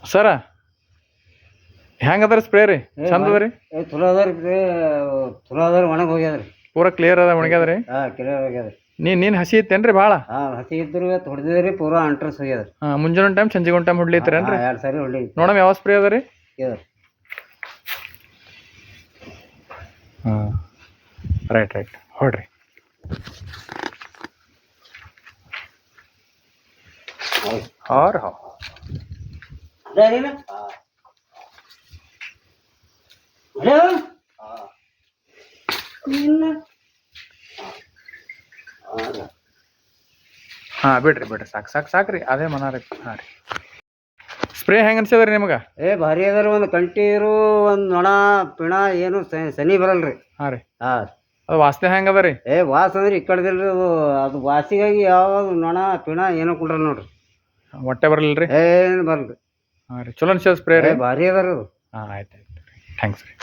ಸರ ಹೆಂಗದ ಸ್ಪ್ರೇ ರೀ ಚಂದ ಅದ ರೀ ಚಲೋ ಅದಾರಿ ಚಲೋ ಅದಾರಿ ಒಣಗಿ ಹೋಗ್ಯದ್ರಿ ಪೂರಾ ಕ್ಲಿಯರ್ ಅದ ಒಣಗ್ಯದ್ರಿ ಕ್ಲಿಯರ್ ಆಗ್ಯದ್ರಿ ನೀನ್ ಹಸಿ ಇತ್ತೇನ್ರಿ ಭಾಳ ಹಸಿ ಇದ್ರು ಹೊಡೆದಿದ್ರಿ ಪೂರಾ ಅಂಟ್ರಸ್ ಹೋಗ್ಯದ್ರಿ ಮುಂಜಾನೆ ಟೈಮ್ ಸಂಜೆಗೆ ಒಂದು ಟೈಮ್ ಹೊಡ್ಲಿತ್ತೀರೇನ್ರಿ 2 ಸಾರಿ ಹೊಡಿ ನೋಡಮ್ ಯಾವ ಸ್ಪ್ರೇ ಅದ ರೀ ರೈಟ್ ಹೊಡ್ರಿ और हो ಹಾಂ ಬಿಡ್ರಿ ಸಾಕ್ರಿ ಅದೇ ಮನಾರಿ ಹಾಂ ರೀ ಸ್ಪ್ರೇ ಹೆಂಗೆ ಅನ್ಸದ್ರಿ ನಿಮ್ಗೆ ಭಾರಿ ಅದಾರ ಒಂದು ಕಂಟೀರು ಒಂದು ನೊಣ ಪಿಣ ಏನು ಸನಿ ಬರಲ್ರಿ ಹಾಂ ರೀ ಅದು ವಾಸನೆ ಹೆಂಗೆ ಅದ ರೀ ವಾಸ ಅಂದ್ರೆ ಈ ಕಡೆದಿಲ್ರಿ ಅದು ವಾಸಿಗಾಗಿ ಯಾವ ನೊಣ ಪಿಣ ಏನೋ ಕುಂಡ್ರಲ್ಲ ನೋಡ್ರಿ ಹೊಟ್ಟೆ ಬರಲ್ರಿ ಏನು ಬರಲ್ರಿ ಹಾಂ ರೀ ಚಲೋ ಅನ್ಸದ ಸ್ಪ್ರೇ ರೀ ಭಾರಿ ಅದಾರ ಹಾಂ ಆಯ್ತು ಥ್ಯಾಂಕ್ಸ್ ರೀ